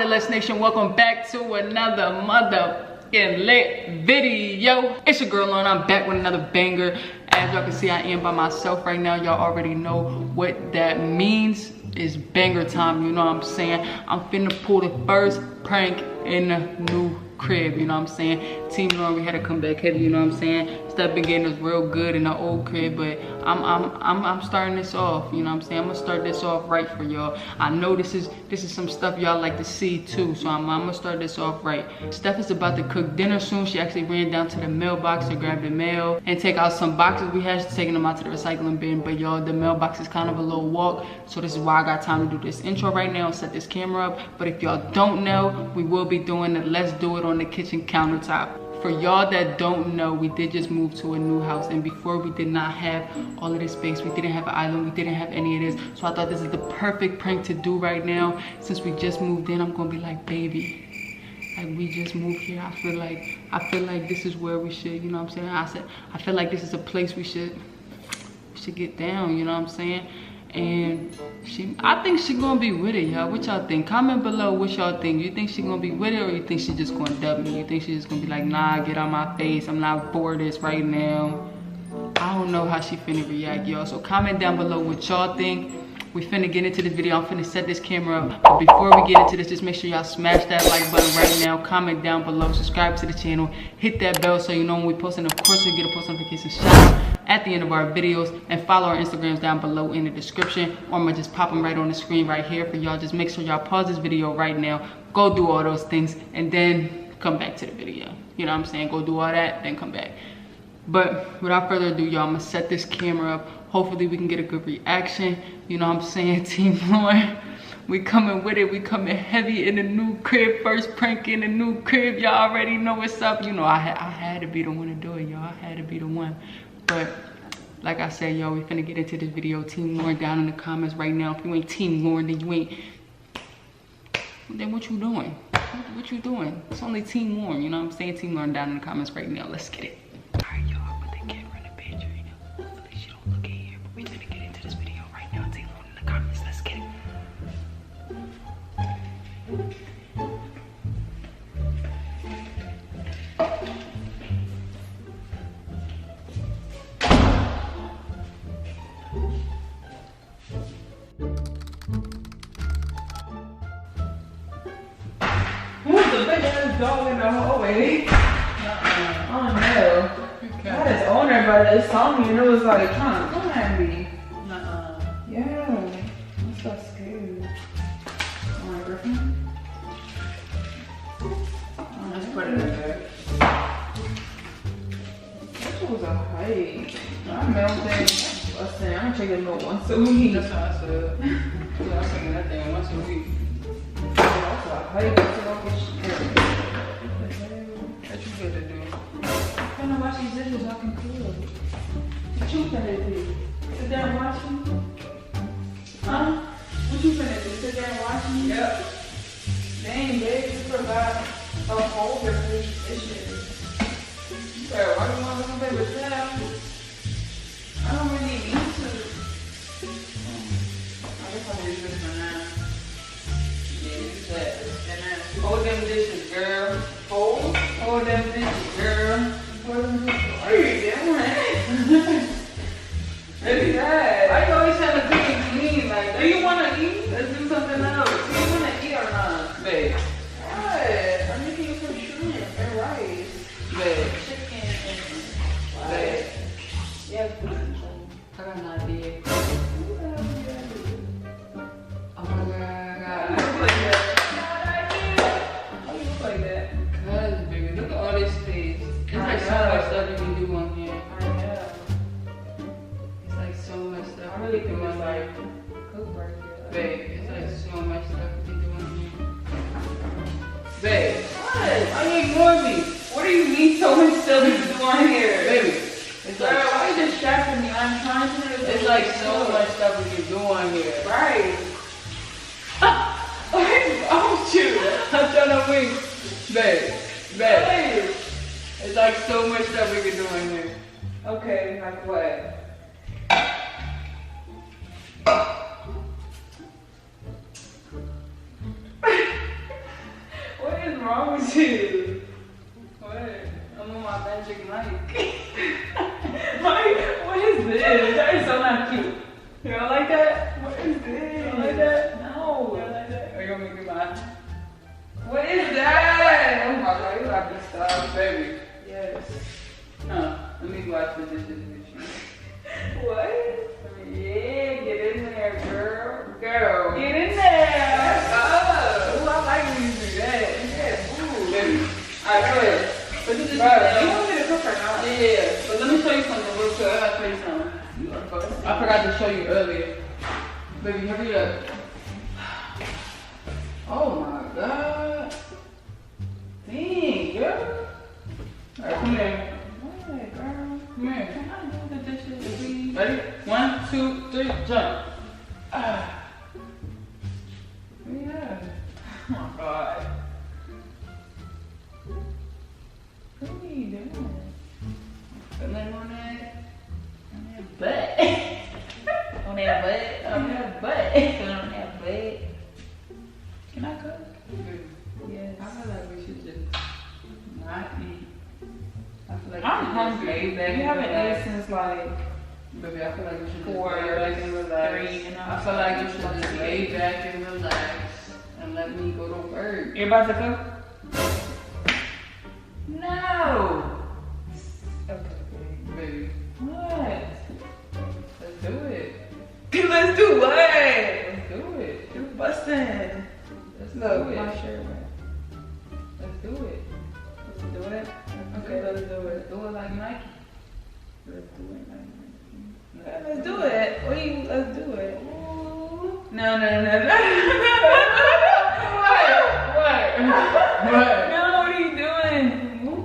Party Less Nation, welcome back to another motherfucking lit video. It's your girl Lauren, I'm back with another banger. As y'all can see, I am by myself right now. Y'all already know what that means. It's banger time, you know what I'm saying? I'm finna pull the first prank in the new crib, you know what I'm saying? Team Lauren, we had to come back heavy, you know what I'm saying? Stuff been getting us real good in the old crib, but I'm starting this off, you know what I'm saying? I'm gonna start this off right for y'all. I know this is some stuff y'all like to see too, so I'm gonna start this off right. Steph is about to cook dinner soon. She actually ran down to the mailbox to grab the mail and take out some boxes we had. She's taking them out to the recycling bin, but y'all, the mailbox is kind of a little walk, so this is why I got time to do this intro right now and set this camera up. But if y'all don't know, we will be doing the Let's Do It on the kitchen countertop. For y'all that don't know, we did just move to a new house, and before we did not have all of this space. We didn't have an island, we didn't have any of this, so I thought this is the perfect prank to do right now. Since we just moved in, I'm gonna be like, baby, like, we just moved here. I feel like this is where we should, you know what I'm saying? I feel like this is a place we should get down, you know what I'm saying? And I think she gonna be with it, y'all. What y'all think? Comment below what y'all think. You think she gonna be with it, or you think she just gonna dub me? You think she just gonna be like, nah, get out my face, I'm not for this right now? I don't know how she finna react, y'all. So comment down below what y'all think. We finna get into this video. I'm finna set this camera up. But before we get into this, just make sure y'all smash that like button right now. Comment down below, subscribe to the channel, hit that bell so you know when we post, and of course you'll get a post notification shout at the end of our videos, and follow our Instagrams down below in the description, or I'm gonna just pop them right on the screen right here for y'all. Just make sure y'all pause this video right now, go do all those things, and then come back to the video. You know what I'm saying? Go do all that, then come back. But without further ado, y'all, I'm gonna set this camera up. Hopefully we can get a good reaction. You know what I'm saying, Team Lauren? We coming with it. We coming heavy in the new crib. First prank in the new crib. Y'all already know what's up. You know, I had to be the one to do it, y'all. I had to be the one. But like I said, y'all, we finna get into this video. Team Lauren down in the comments right now. If you ain't Team Lauren, then you ain't. Then what you doing? What you doing? It's only Team Lauren, you know what I'm saying? Team Lauren down in the comments right now. Let's get it. Alright, y'all, put the camera in the pantry. Hopefully she don't look in here, but we finna get into this video right now. Team Lauren in the comments. Let's get it. The big ass dog in the hallway. Oh no. I just owned her, but it saw me and it was like trying to come at me. Yeah. I'm so scared. Alright, Griffin. Let's put it in there. That was a hike. I'm melting. Listen, I'm checking milk once a week. That's what I said. Yeah, I'm taking that thing once a week. That's a hike. What you better do? I'm gonna wash these dishes so I can cook. What you finna do? Sit there and watch me? Huh? What you finna do? Sit there and watch me? Yep. Dang, babe, you forgot a holder for these dishes. You better why you want to play with them? I don't really need to. I guess I'll use this for now. Yeah, use that. And then hold them dishes, girl. Hold them dishes, girl. What are you doing? Look at that. Why you always trying to cook and clean like that? Do you want to eat? Let's do something else. Do you want to eat or not? Babe. What? I'm making you some shrimp and rice. Babe. Chicken and Babe. yeah, I got an idea. What the hell you gotta do? Oh my god. You look like that. How you look like that? Cause, baby, look at all this space. It's I like so know. much stuff you can do on here. I know. It's like so much stuff. I really you can think do it's on like here. cook right here. Babe, it's like so much stuff you can do on here. Babe, What? why you ignore me? What do you mean so much stuff you do on here? Baby, it's Girl, like, why you distracting me? I'm trying to. it's like so much stuff we can do on here. Right. What's wrong with you? I'm trying to wink. Babe, babe, Hey. it's like so much stuff we can do on here. Okay, like what? 2. What? I'm on my magic mic. What is this? That is so not cute. You don't like that? What is this? You don't like that? No. You don't like that? Or you want me to get mine? What is that? Oh my god, you got this stuff, baby. Yes. Let me wash the dishes with you. What? Yeah, get in there, girl. Girl. Get in there. Oh, I like when you do that. Yeah, ooh, baby. Alright, go ahead. Put the dishes down. You want me to cook right now? Yeah, but let me show you something real quick. I gotta show you something. I forgot to show you earlier. Baby, hurry up. Oh my god. Dang, girl. Alright, come here. What, girl? Come here. Can I do the dishes, please? Ready? 1, 2, 3, jump. Ah. Yeah. Oh my god. What are you doing? Feeling on that butt. On that butt? On that butt. On that butt. Can I cook? Yes. I feel like we should just not eat. I feel like I'm we should hungry. just lay back You and haven't relax. eaten since like Baby, I feel like we should 4, just lay back and relax. 3, and I feel like you should just lay back and relax and let me go to work. You're about to cook? No! Okay. Baby, What? let's do it. Let's do what? Let's do it. You're busting. Let's Look, do my it. shirt. Let's do it. Let's do it. Okay, let's do it. Let's do it like Nike. Let's do it. Let's do it. Let's do it. No. What? No, what are you doing?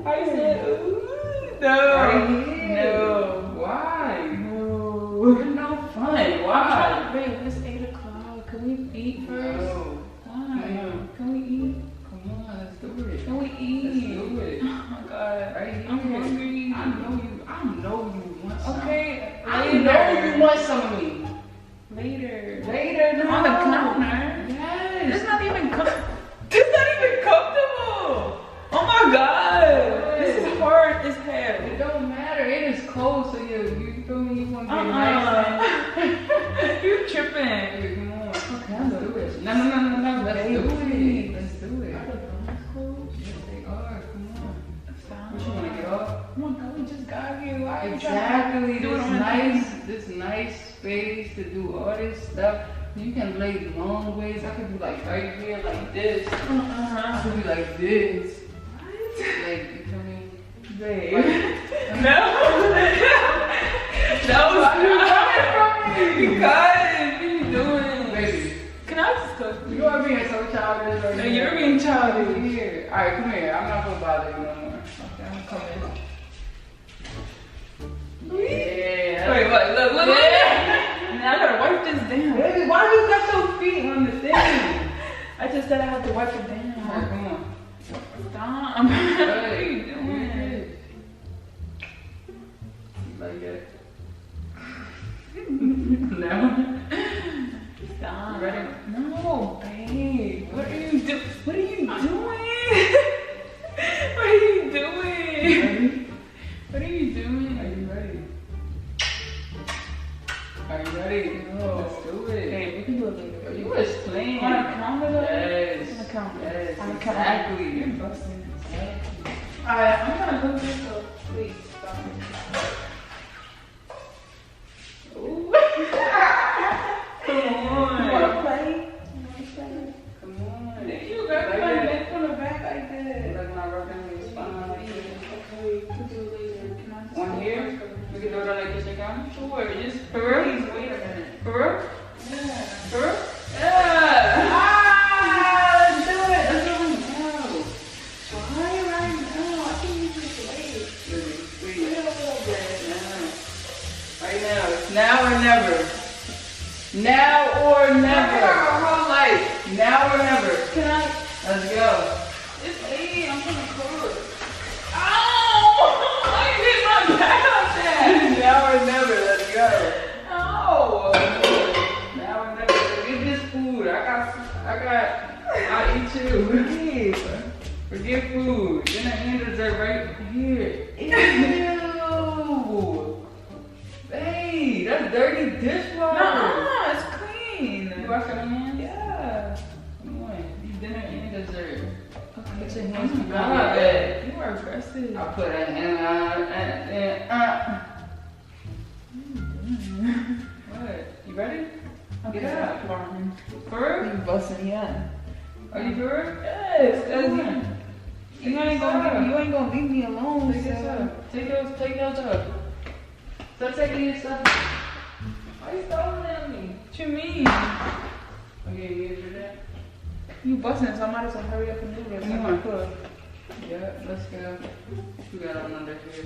I said, ooh. No. Right here. No. Why? No. You're no fun. Why? Babe, it's 8 o'clock. Can we eat first? No. Why? No. Can we eat? Come on, let's do it. Can we eat? Let's do it. Oh my god. Right here. I'm hungry. I know you want some. Okay. I know you want some of me. Later. Later, no. On the counter. Yes. It's not even comfortable. Oh my god. This is hard as hell. It don't matter. It is cold, so you feel me? You want to get nice. You tripping. Baby, come on. Okay, Let's do it. No. Let's do it. Let's do it. Are the buns cold? Yes, they are. Come on. Stop. What you want to get off? Oh my god, we just got here. Why are you Exactly. trying to do it on This nice space to do all this stuff. You can lay long ways. I could be like right here, like this. I could be like this. Like, you feel me? Babe. Like, No. That was coming from me. Because what are you doing? baby, Can I just cook? you are being so childish right No, now. you're being childish. Come here. All right, come here. I'm not gonna bother you no more. Okay, I'm coming. Yeah. Wait, what? Look. Yeah. Now I gotta wipe this down. Baby, why you got your feet on the thing? I just said I had to wipe it All right, down. come on. Stop. What are you doing? Like that. No. Stop. Ready? No, babe. What are you doing? What are you doing? What are you doing? Ready? What are you doing? Are you ready? Are you ready? No. Let's do it. Babe, we can do it later. You was playing. On a counter though? Yes. On a counter. Yes, On a counter. exactly. You're busting. Exactly. Alright, I'm gonna cook this so please stop. Ooh. Come on. You wanna play? Come on. You got Like my that. neck on the back like that. Like when I rub down your spine like this. Okay, we can do it later. Can I just On here? We can do it on the kitchen counter? Sure, just For real? please wait a minute. For real? Yeah. For real? Yeah. Ah, let's do it. Let's do it now. Why right now? I think you just wait. Baby, Wait wait. a little bit. Right now. It's now or never. Now or never. Our whole life. Now or never. Can I? Let's go. It's 8. I'm gonna cook. Ow! Why you hit my back like that? Now or never. Let's go. No. Now or never. Forget this food. I eat you. Forget Get food. Dinner and dessert right here. Ew. Hey, that's dirty dishwater. Nah, it's clean. You wash your hands? Yeah. Come on. Eat dinner and dessert. Okay. Put your hands behind your God, back. you are aggressive. I put a hand on What? You ready? Okay. Get up. Fine. For real? You busting me up. Are you for real? Yes, cause you ain't gonna leave me alone. Take yours up. Take yours up. Stop taking your stuff. Why you throwing at me? What you mean? Okay, you do that? You busting, so I might as well hurry up and do this. Come on. Yeah, let's go. You got on under here.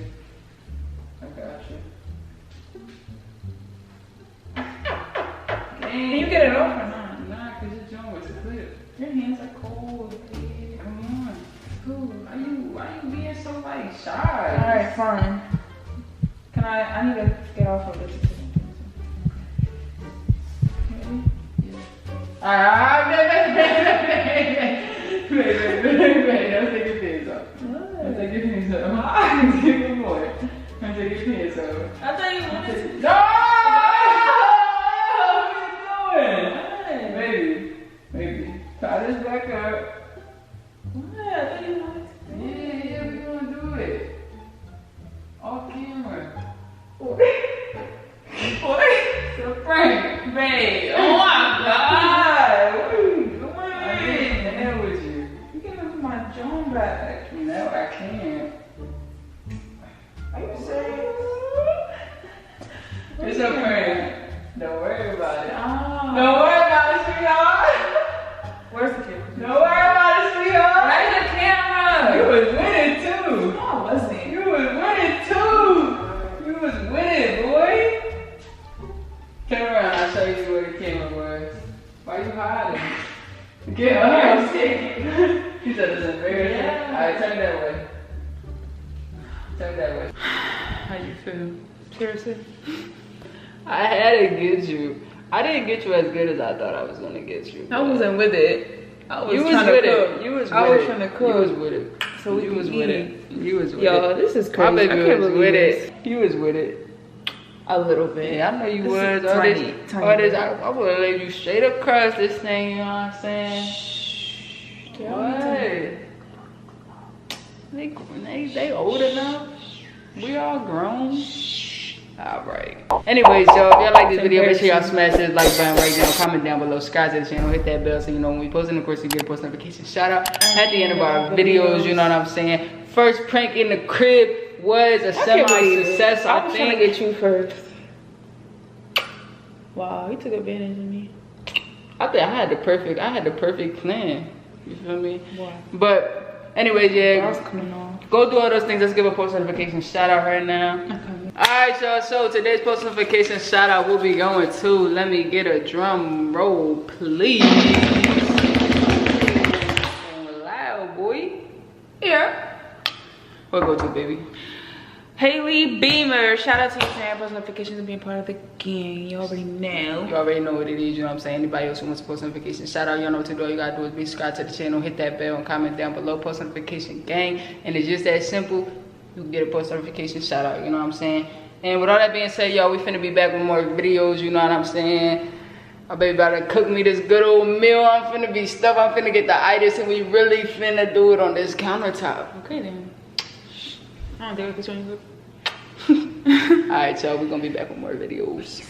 I got you. Can you get it off or not? Nah, cause your joint was clear. Your hands are cold, babe. Come on. Ooh. Why you being so like shy? Alright, fine. Can I need to get off of this. Alright, baby. Let's take your pants off. Let's take your pants off. Good boy. Let's take your pants off. I thought you wanted to. No! What are you doing? Baby. Tie this back up. What? I thought you wanted to. Yeah, we gonna do it. Off camera. What? It's a prank, babe. Oh my God. What are you doing? I didn't hell with you. You can have my Joan back. No, I can't. Are you serious? It's a prank. Don't worry about it. Oh. Don't worry about it, sweetheart. Where's the camera? Don't worry about it, sweetheart. Where's the camera? You was winning too. No, I wasn't. You was winning too. You was winning, boy. Turn around, I'll show you where the camera was. Why you hiding? Get up. He said it's embarrassing. Yeah. Alright, turn that way. Turn that way. How you feel? Seriously? I had to get you. I didn't get you as good as I thought I was gonna get you. I wasn't with it. I was You was trying with to cook. it. You was with I was it. trying to You cook. was with it. So we You can was with eat. it. You was with Yo, it. this is My crazy. baby I can't was believe with this. it. You was with it. A little bit. Yeah, I know you This was. is All tiny, this, tiny all this. bit. I would have laid you straight across this thing. You know what I'm saying? What? They old enough. We all grown. Alright. Anyways, y'all, if y'all like this video, make sure y'all smash this like button right now. Comment down below. Subscribe to the channel. Hit that bell so you know when we post. And of course, you get a post notification shout out at the end of our videos. You know what I'm saying? First prank in the crib was a semi-success. I was trying to get you first. Wow, he took advantage of me. I think I had the perfect plan. You feel me? Wow. But anyways, yeah. That was coming on. Go do all those things. Let's give a post notification shout out right now. Okay. Alright, y'all. So today's post notification shout out will be going to, let me get a drum roll, please. Loud, boy. Here. What go to, baby? Haley Beamer. Shout out to your fan, post notifications and being part of the gang. You already know. You already know what it is, you know what I'm saying? Anybody else who wants to post notification, shout out, y'all know what to do. All you gotta do is be subscribed to the channel, hit that bell, and comment down below, post notification gang. And it's just that simple. You can get a post notification shout out, you know what I'm saying? And with all that being said, y'all, we finna be back with more videos, you know what I'm saying? My baby about to cook me this good old meal. I'm finna be stuffed, I'm finna get the itis, and we really finna do it on this countertop. Okay then. I don't think I can show you. Alright, y'all, we're gonna be back with more videos.